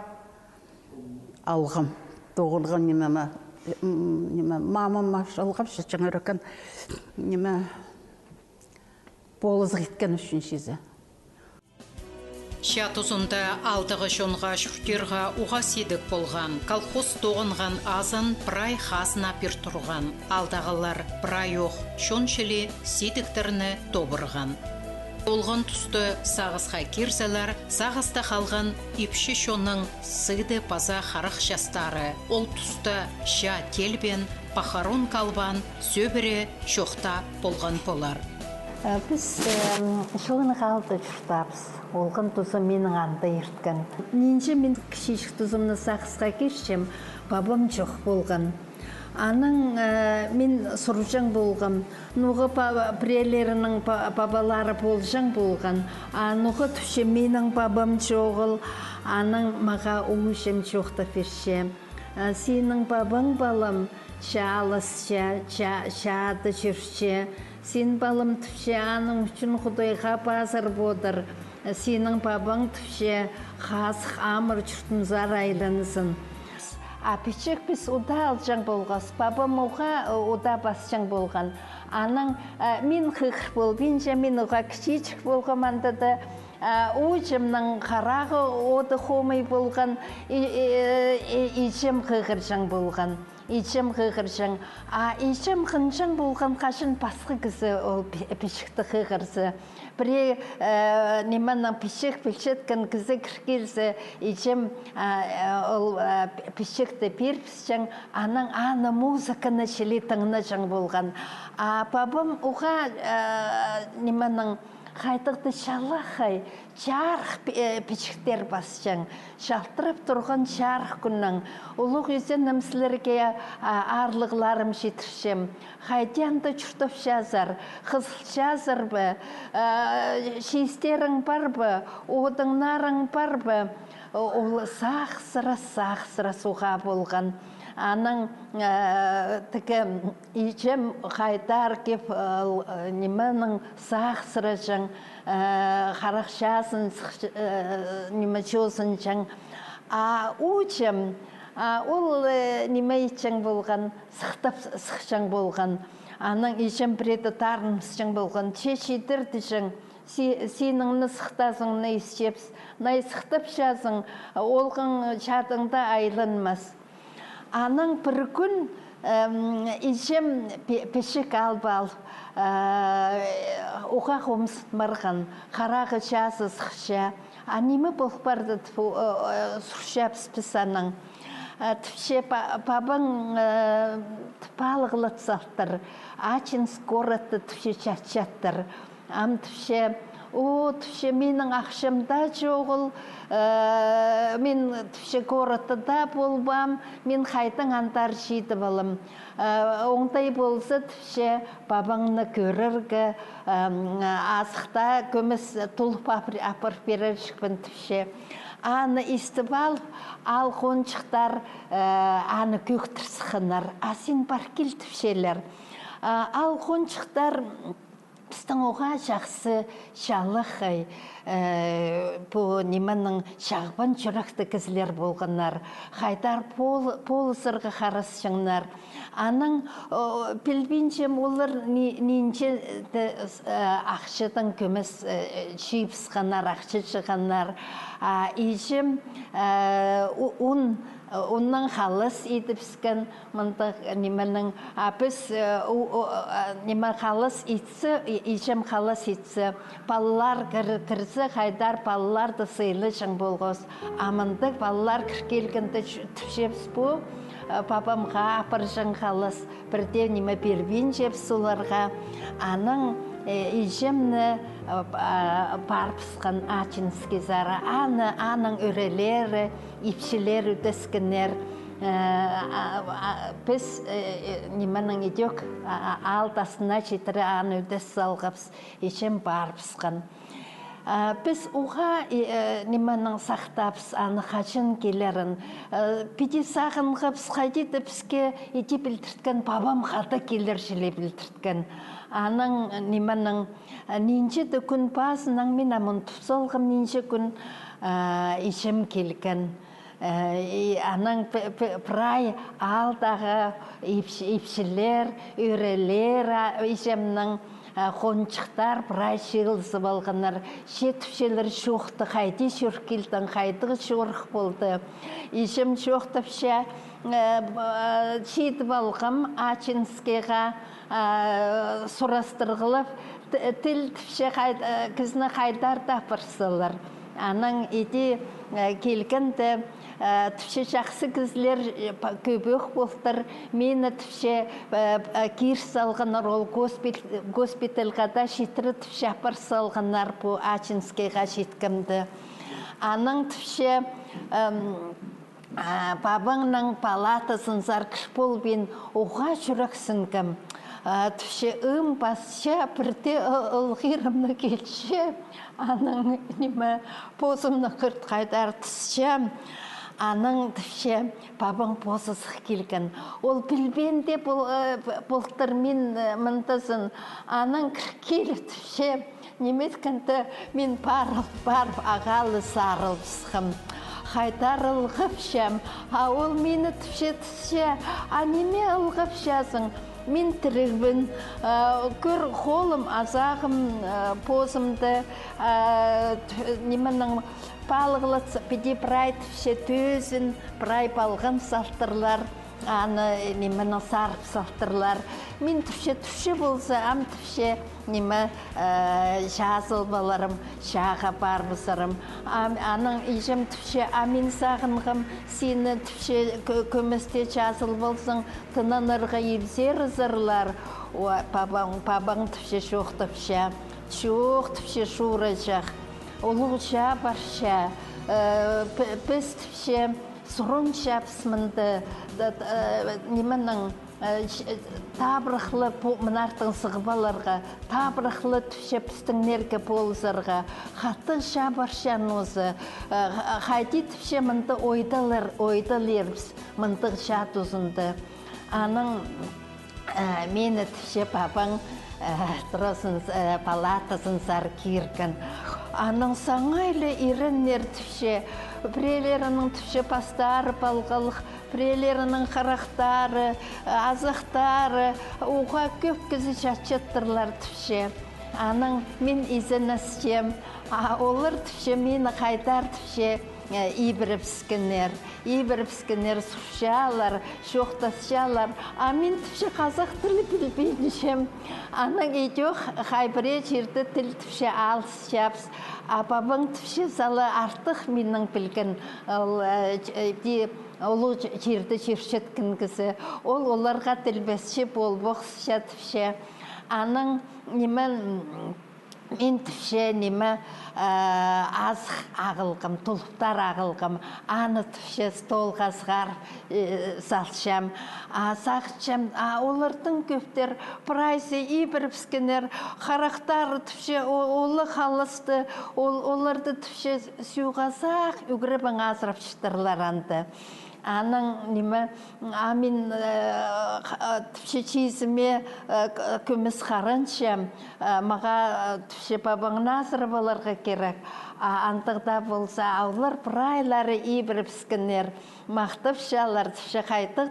алғым. Тоғылған мама машалғап шықчың өрікен болызғы еткен үшін шезі. Шат ұзында алдығы жонға шүртерға уға седік болған. Колхоз тоғынған азын бірай қасына пір тұрған. Алдағылар бірай оқ шоншілі седіктеріні тобырған. Олған тұсты сағызға керзелер, сағызда қалған ипші шоның сыды паза қарық жастары. Ол тұсты ша телбен, пахарон қалбан, сөбірі шоқта болған болар. Біз жылыны қалды жүртапыз. Олғын тұзы менің анда ерткен. Ненше мен кішешік тұзымны сақысқа кешсем, бабам жоқ болған. Аның мен сұржаң болған. Нұғы бірелерінің бабалары болжаң болған. Нұғы түше менің бабам жоғыл. Аның маға ұғышым жоқта фершем. Сенің бабаң балам шалысша, шады жүрше. Сен балым түше аның үшін құдайға базар бодыр. Сенің бабаң түше қасық амыр жүртімзар айланызын. Апечек біз ұда алжаң болғас. Бабам оға ұда басжаң болған. Аның мен қиқыр бол, мен оға кішечік болған андады. Уйжымның қарағы оды қомай болған, ичем қиқыржаң болған. Ичем қиқыржаң. Ичем қынжаң болған қашын басқы кізі ол пешікті қиқырсы. Біре неманның пешек пешеткен кізі кіргелсі, ичем ол пешекті перпісжаң, аның аны музыканы шелетіңіні жан болған. Бабам оға неманның қайтықты шалақай, жарық пешіктер басжаң, шалтырып тұрған жарық күннің. Ұлық өзен нәмсілерге арлығыларым жетіршем. Қайтянды жүртіп жазар, қызыл жазар бі, шестерің бар бі, одыңнарың бар бі, ол сақ-сыра суға болған. Аның тікі ичем қайтар кеп неменің сақ-сыра жың, қарақшасын неме жосын жың. Учем, ол неме ичен болған, сықтап сықшан болған. Аның ичем біреді тарынымыз жың болған. Чешедірді жың. Сенің нысықтасың, нәйсепс, нәйсықтап жазың, олғың жадыңда айланмас. Аның бір күн ижем пешек албал, уға қомыс марған, қарағы жазы сықша, анимы болқпарды сұршап списаның. Тіпше пабың тіпалығылыт сақтыр, ачин скоротты тіпше чатчаттыр. Ам тіпше, тіпше менің ақшымда жоғыл, мен тіпше коротыда болбам, мен қайтың антар жейді болым. Оңтай болса тіпше бабаңны көріргі, азықта көміс тұлып апыр берер шықпын тіпше. Аны истібал, ал қоншықтар аны көктірсіқынар, асин бар кел тіпшелер. Ал қоншықтар біздің оға жақсы шалықай, бұл неманың шағбан жүректі кізілер болғанар, қайдар полысырғы қарасшыңнар. Аның білбейінчем олар ненше ақшыдың көміс шейіпсіғанар, ақшы шығанар. Ижім онның қалыс едіпскен мұндық неманың біз неме қалыс етсі, ижім қалыс етсі, балалар кірзі қайдар балаларды сыйлы жың болғыз. Амындық балалар кіркелгінді түпшепс бұл, папамға апыр жың қалыс, бірде неме бербейін жеп соларға. Аның ижімні барпысқан ачынске зары, аның өрелері, ипшілер өтескінер. Біз неманың едек алтасына жетірі аны өтес салғапс, ижім барпысқан. Біз уға неманың сақтапс, аны қачын келерін. Педе сағынғапс, қайдеді бізге еде білдірткен, бабам қада келер желе білдірткен. Аның неманың ненше де күн басынан мен амын тұпсалғым ненше күн ишем келген. Аның прай алдағы ипшілер, өрелер ишемнің қоншықтар прай шылысы болғанар. Шетіпшелер шоқты қайды шөркелдің қайдығы шорық болды. Ишем шоқтыпша шетіп алғым ачынскеға сұрастырғылып, тіл түпше кізіні қайдар тапырсылар. Аның еде келгенді түпше жақсы кізілер көбек болдыр. Мені түпше кер салғанар ол госпиталға да жетірі түпше апырсылғанар бұл Ачинскеға жеткімді. Аның түпше бабаңның палатасын зарқыш болбен оға жүрексін кім. Түпше басша бірде ұлғырымны келші, аның неме позымны қырт қайдар түсші, аның түпше бабың позысық келген. Ол білбенде бұлттыр мен мұнтасын, аның келі түпше, неметкінді мен бар ағалы сарылысқым. Қайдар ұлғыпшам, ол мені түпше түсше, неме ұлғыпшасың? Мен тірігбін, көр қолым, азағым, позымды, немінің балығылы педе бірай түпше төзін, бірай балғын салтырлар, аны немінің сарып салтырлар. Мен түпше болса, ам түпше неме жазыл баларым, шаға бар бұсарым. Аның ежім түпше амин сағынғым, сені түпше көмісте жазыл болсың, тынанырға ебзер зырлар. Бабаң түпше шоқ түпше, шоқ түпше шура жақ, олығша барша. Біз түпше сұрын шапсымынды, неменің табырықлы мұнартың сығыбаларға, табырықлы түпше пістіңнерге болызарға, қаттың шабаршан өзі, қайди түпше мұнды ойдалербіз, мұндық жат ұзынды. Аның мені түпше бабаң палатасын зар кирген. Аның саңайлы иріннер түпше, бірейлерінің түпше пастары балғалық, бірейлерінің қарақтары, азықтары, оға көп кізі жатчаттырлар түпше. Аның мен изіністем, Олар түше мені қайдар түше ибіріпскінер сұшалар, шоқтасшалар. Мен түше қазақ тілі білбейдішем. Аның едеуқ қайбіре жерді тіл түше алыс жапс. Бабың түше залы артық менің білген олу жерді жершеткін кізі. Оларға тілбесші болбоқсыша түше. Аның немен мен түше неме азық ағылғым, тұлыптар ағылғым, аны түше стол қазғар салшам, сақшам, олардың көптер прайсы ибіріпскенер, қарақтары түше олы қалысты, оларды түше сүйғазақ үгірібің азырапшыдырлар анды. Аның неме, амин түше чизіме көміз қарыншам, маға түше бабаңын азыры боларға керек. Антығда болса, аулар прайлары ибіріпскінер, мақтып шалар, түше қайтық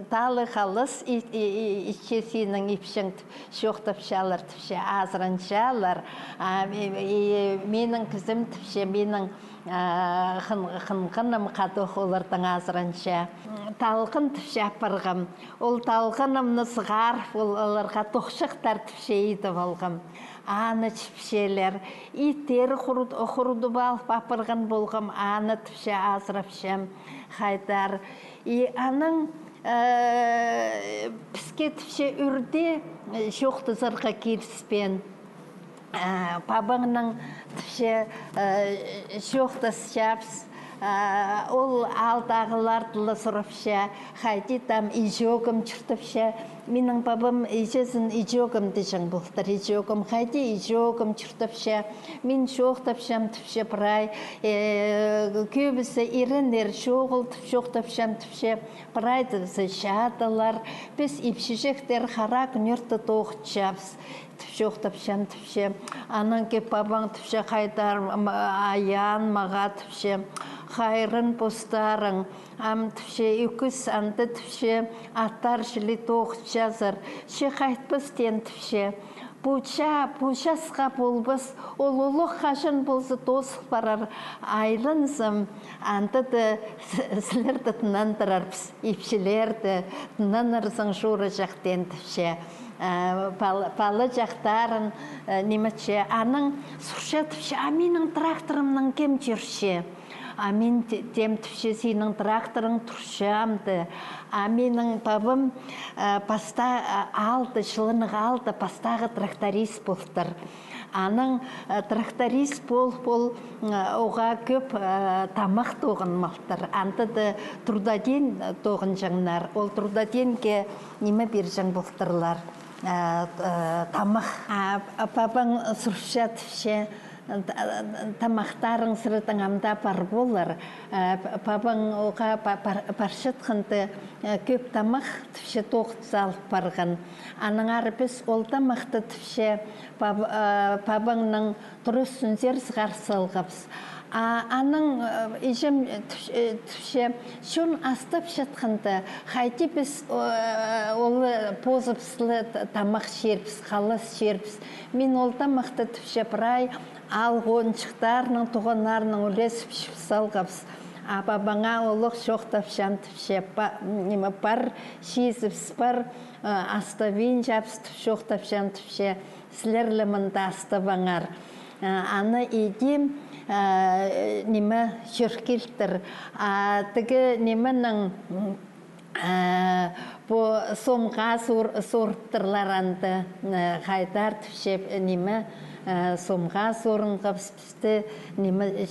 талы қалыс ичесінің ипшің шоқтып шалар, түше азырын шалар. Менің кізім түше, менің қынқыным қадық олардың азырынша. Талқын түше апырғым. Ол талқынымны сығар, оларға тоқшықтар түше еді болғым. Аны түшелер, итер құруды балып апырған болғым, аны түше азырапшам қайдар. Аның піске түше үрде шоқты зырға келіспен. Бабаңның түше шоқтас шапс, ол алдағылардылы сұрапша, қайди там ижогым чүртіпша. Менің бабам ижезін ижогым дежің бұлтыр, ижогым қайди ижогым чүртіпша. Мен шоқтапшам түше бірай, көбісі ерінер шоғыл шоқтапшам түше бірайды шадылар. Біз ипшежектер қара күнерді тоғыт шапс. Шоқтапшам түше. Анын кеп бабаң түше қайдар аян маға түше. Қайрын постарың, түше үкіс анды түше, аттар жілі тоғыт жазыр. Ше қайтпыз тен түше. Бұшасқа болбыз, ол олық қашын болсы тосық барар айлынзым. Анды сілерді тынандырарбыз, ипшілерді тынанырзың жұры жақтен түше. Палы жақтарын неметше, аның сұрша түше, менің тракторымның кем жүрше. Мен тем түше сенің тракторың тұршамды. Менің бабым паста алды, жылынық алды, пастағы тракторист болдыр. Аның тракторист бол оға көп тамақ тоғын мақтыр. Антыды трудаден тоғын жаңнар. Ол трудаденге неме бер жаң болдырлар. Тамақ. Бабаң сұрша түше. Тамақтарың сұрытың амда бар болыр. Бабаң оға баршытқынды көп тамақ түше тоғыт залып барған. Аның ары біз ол тамақты түше бабаңның тұрыс сүнзер сығар сылғапс. Аның ежім түше шын астып шатқынды. Қайти біз олы позыпсылы тамақ шерпіс, қалыс шерпіс. Мен ол тамақты түше бірай алғоншықтарының туғанарының үлесіп салғапс. Бабаңа олық шоқтапшам түше бар шезіпс бар аставин жапс шоқтапшам түше сілерлімінді аставаңар. Аны едем неме жүркелтір. Тігі неменің сомға сорттырларанды қайдар түшеп неме сомға сорынға бізді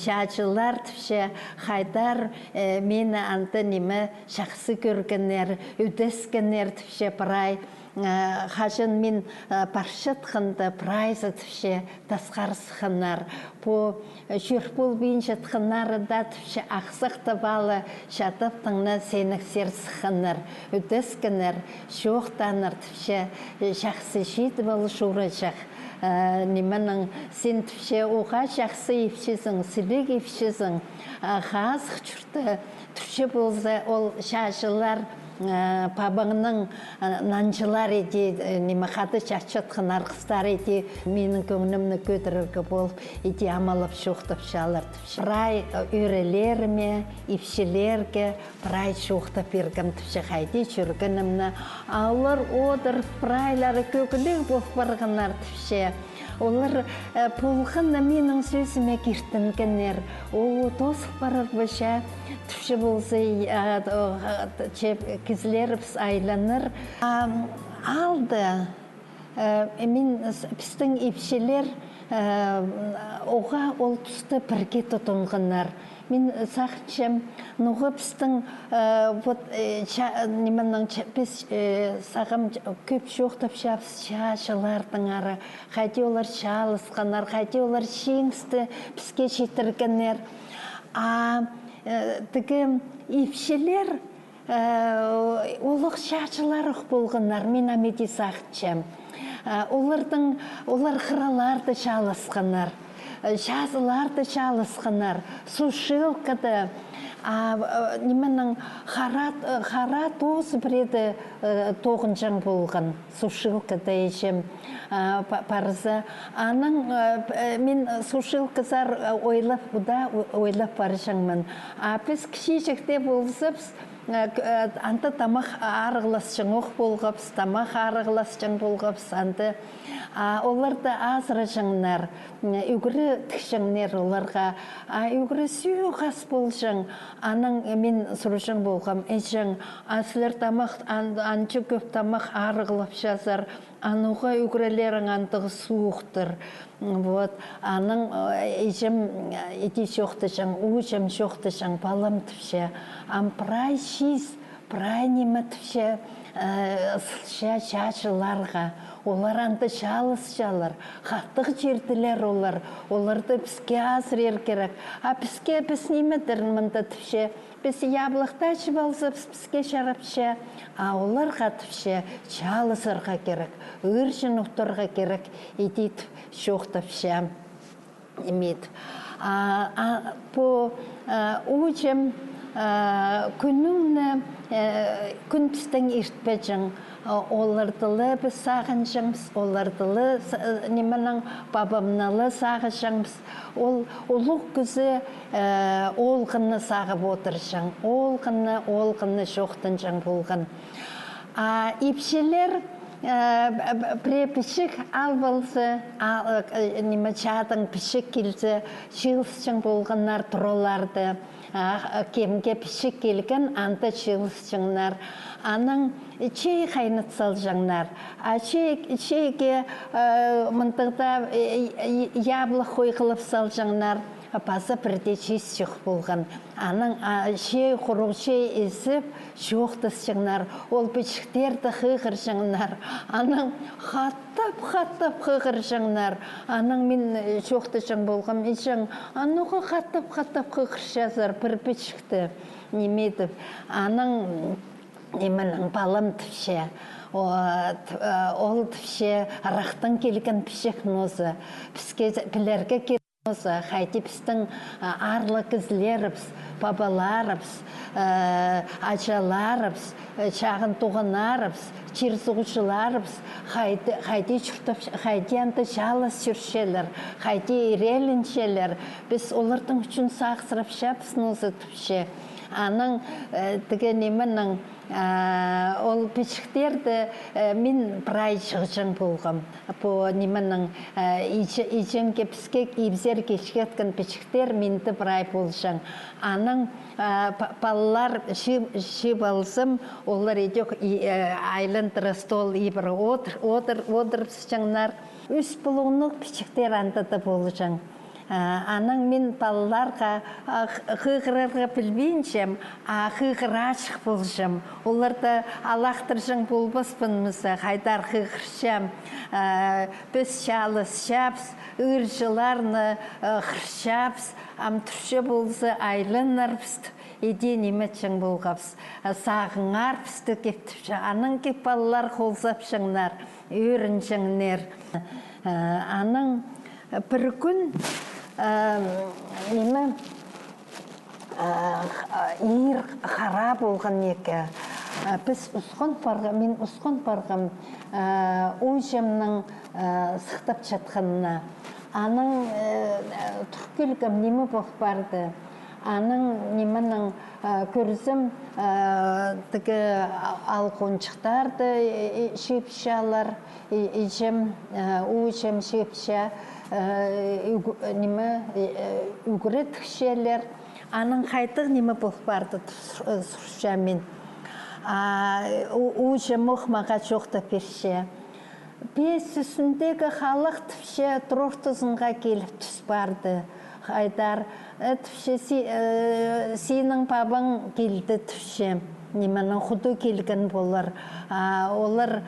шачылар түше қайдар мені анты неме жақсы көргенер, үдескенер түше бірай. Қажын мен паршытқынды прайзы түше тасқарысқынар. Жүрпул бейін жатқынарында түше ақсықты балы жатыптыңны сеніксер сықыныр. Үдескенер, шоқтаныр түше жақсы жейді бұл жұры жақ. Неменің сен түше оға жақсы епшізің, сілік епшізің, қағазық жүрді түше болса ол шашылар пабаңның нанжылар еде, неме қады шашатқын арқыстар еде, менің көңілімні көтеріргі болып, еде амалып шоқтып шалырды. Прай үйрелеріме, ипшелерге, прай шоқтып ергім түші қайды жүргінімні. Алыр одыр прайлары көгілік болып барғынар түші. Олар полғынна менің сөзіме кертінгенер. О, тосық барыр бөші. Түші болсы кізлеріпс айланыр. Алды. Мен пістің епшелер оға ол тұсты бірге тұтынғынар. Мен сақчым, нұғы пістің біз сағым көп жоқтап шапс шашылардың ары. Қайде олар шалысқанар, қайде олар шеңісті бізге жетіргенер. Тігі епшелер олық шашыларық болғанар, мен әмеде сақчым. Олар қыраларды шалысқанар. Жазыларды шалысқанар, сушилкады, неменің қара тоз біреді тоғынжан болған, сушилкады ешім парызы. Мен сушилкызар ойлап барышаңмын. Біз кішешекте болсып, анты тамақ арығыласшың оқ болғапс, тамақ арығыласшың болғапс, анты оларды азыры жаңнар, үгірі тікшіңнер оларға, үгірі сүйі қас болжың, аның мен сұрышың болғам, әжің, асылыр тамақ, анчы көп тамақ арығылап жазар, ануға үгірелерің антығы суықтыр. Аның әжім еті шоқтышың, ұжым шоқтышың, балам түпше, прай шиз, прай немі түпше, ысылша шашыларға. Олар анты шалыс жалар, қаттық жерділер олар, оларды бізге азыр керек. Бізге біз немедірін мұнда түпше, біз яблықта жып алсып, бізге шарапшы, олар қатыпшы шалысырға керек, үршін ұқтырға керек, едет шоқтыпшы. По ұжым күнімні күн пістің ертпәжің, олардылы біз сағыншыңыз, олардылы немінің бабамналы сағышыңыз, олық күзі олғынны сағып отыршың, олғынны шоқтыншың болған. Епшелер пішік ал болсы, неме чадың пішік келсе, шылысшың болғаннар тұроларды, кемге пішік келген анты шылысшыңнар. Аның чей қайнат салжаңнар. Чейге мұндығда яблық қойқылып салжаңнар. Базы бірде чейс жоқ болған. Аның шей құру шей есіп жоқтысшыңнар. Ол бішіктерді қиғыр жаңнар. Аның қаттап қиғыр жаңнар. Аның мен жоқтышың болғам. Анығы қаттап қиғыр жазар бір бішікті немедіп. Аның неменің балым түпше, ол түпше рақтың келген пішек нозы, бізге білерге келген нозы, қайты біздің арлы кізлеріпс, бабаларыпс, ажаларыпс, шағын туғынарыпс, черзуғышыларыпс, қайты анты жалыс жүршелер, қайты иреліншелер, біз олардың үшін сақсырып шапс нозы түпше. Аның тігі неменің ол пішіктерді мен прай шығышың болғам. По неменің иженге піскек ебзер кешкеткен пішіктер менді прай болшың. Аның балалар шып алсым, олар едек айлындыры стол ебірі одырыпсыңнар. Үс бұлуынық пішіктер андады болшың. Аның мен балаларға қиғырарға білбейіншем, қиғыр ашық болшым. Оларды алақтыржың болбаспын мұсы, қайдар қиғыршам. Біз шалыс шапс, үржіларны қыршапс, амтұршы болсы айлынарпсты. Еден еметшің болғапс, сағыңарпсты кептіпші. Аның кеп балалар қолсапшыңнар, өріншіңнер. Аның бір күн ир қара болған еке. біз мен ұсқан барғым ойжамның сықтап жатқанына. Аның түркелгім немі боқ барды. Аның немінің көрізім тігі алқончықтарды шепшалар, ойжам шепша немі үгірет кішелер. Аның қайтық немі боқ барды сұршамен. Ойжам оқмаға жоқта перше. Бес үсіндегі халық түпше тұрортызынға келіп түс барды. Хайдар, түпше сенің бабың келді түпше. Немінің құды келген болар. Олар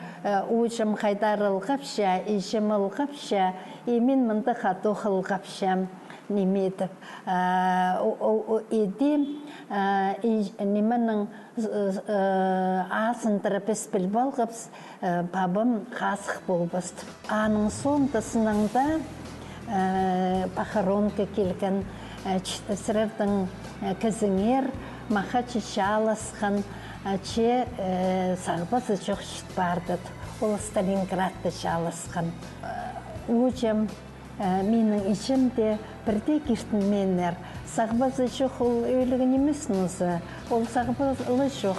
ойжым Хайдар ылғапша, ешім ылғапша, емен мінді қату қылғапша. Немедіп. Едем немінің асындыры біз білбалғапс, бабым қасық болбасты. Аның сондасыныңда пахаронка келген сірердің кізіңер маха чешаласқан че сағбазы жоқ шыт бардыд. Ол Сталинградты жаласқан. Өжем менің ішімде бірде кештін менер. Сағбазы жоқ ол өлігін емес нұзы. Ол сағбазылы жоқ.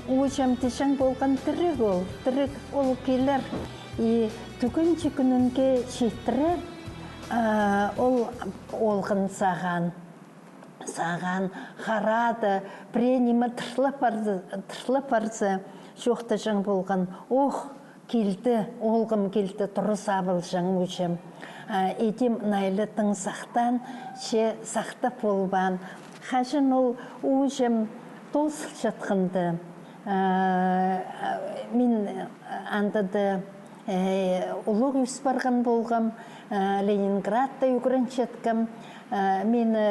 Өжем тешің болған тірік ол. Тірік ол келер. Түгінші күнінге шеттірі ол олғын саған. Саған қарады, пренімі тұршылап барсы жоқты жың болған. Келді, олғым келді, тұры сабыл жың өшім. Едем найлытың сақтан, ше сақтап болбан. Қажын ол өшім тосыл жатқынды. Мен андады ұлық үс барған болғам, Ленинградта үгірін жеткім. Мені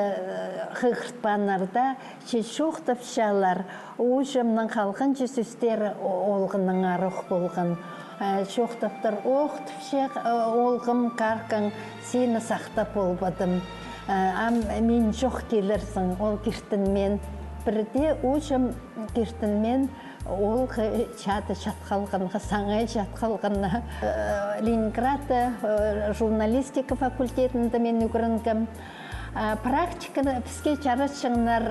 қығыртпанарда ше шоқтып шалар. Өшімнің қалған жүзістері олғының арық болған. Шоқтаптыр, оқтып олғым қарқың сені сақтап болбадым. Мен жоқ келерсің, ол кертінмен. Бірде өшім кертінмен ол чаты жатқалғанға, саңай жатқалғанға. Ленинградта журналистика факультетінде мен үгірінгім. Практиканы бізге жарасшыңдар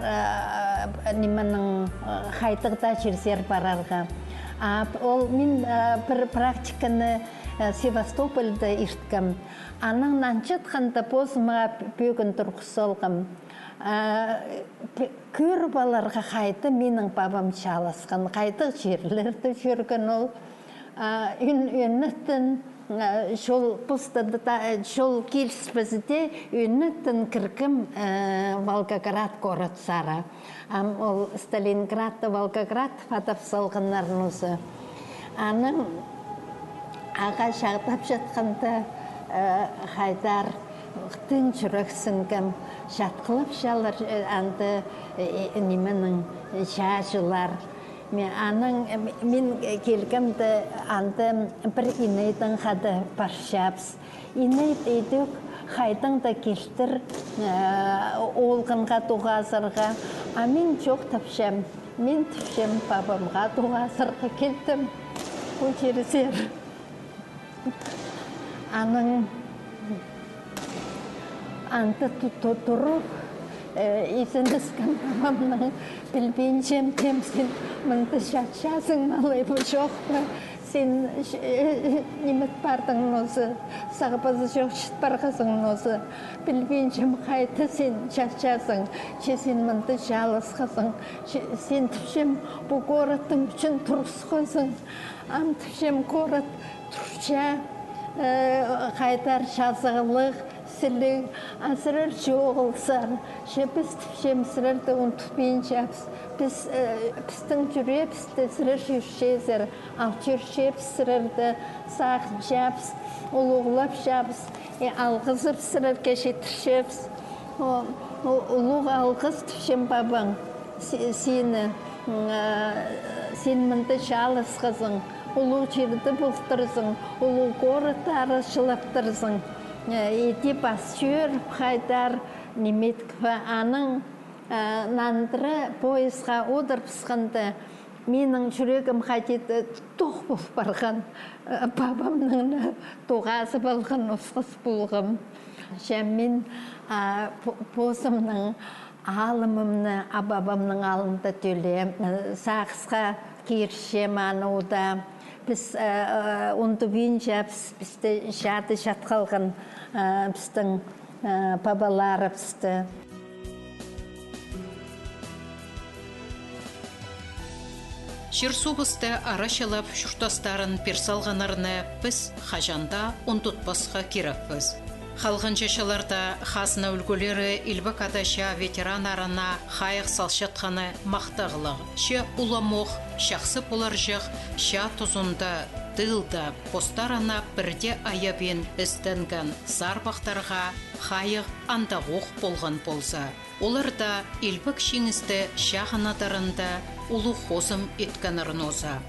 немінің қайтығда жерзер барарға. Ол мен бір практиканы Севастопольда ирткім. Аның нанчытқанда бозыма бөгін тұрғысы олғым. Көр баларға қайты менің бабам шаласқан. Қайты жерлерді жүрген ол. Үннеттін жол келіспізде үннеттін кіркім Волгоград город сара. Ол Сталинградты Волгоград фатап салғанларын осы. Аның аға шағдап жатқанда Хайдар тың жүрексінгім жатқылып жалар анды неменің жажылар. Мен келгімді анды бір инейдің қады баршапс. Инейд едік қайдың да келтір олғынға туғазырға. Мен жоқ тапшам. Мен тапшам бабамға туғазырға келдім. Ол жерізер. Аның анты тұрып, есіндіскен бабамның білбейіншем темсен мұнды жатшасың малай бұл жоқ па? Сен немет бардың носы, сағыбазы жоқ шыт барғасың носы. Білбейіншем қайты сен жатшасың, сен мұнды жалысқасың. Сен түпшем бұл городтың үшін тұрысқасың. Түпшем город тұрша, қайдар жазығылық, сілік, асырыр жоғылсар. Біз түпшем сірірді ұнтықпейін жапс. Біздің жүрепсті сірір жүршезір. Ал жүршеп сірірді сағып жапс, ұлығылап жапс. Алғызып сірір кешетіршепс. Ұлық алғыз түпшем бабаң. Сен мінді жалысқызың. Ұлық жерді бұлттырзың. Ұлық город арышылаптырзың. Еті бас жүр, Хайдар неметківа аның нандыры поезға одырпысқанды менің жүрегім қайтеді тоқ болып барған бабамның тоғасы болған осқыс болғым. Мен позымның алымымны бабамның алымда төлем, сағысқа кершем ануда. Біз онды бүйінше бізді жады жатқалған біздің бабаларыбызды. Шерсубысты арашылап шүртастарын персалғанарыны біз қажанда ұнтұтпасқа керекпіз. Халғын жашыларда қасына үлгілері Илбек адаша ветеран арына қайық салшатқаны мақтағылық. Ше уламоқ, шақсы болар жық, ша тұзында, дылда, постарана бірде аябен істенген зарбақтарға қайық андағуқ болған болса. Оларда Илбек шеңізді шағынадарында улу хозым еткенерін оза.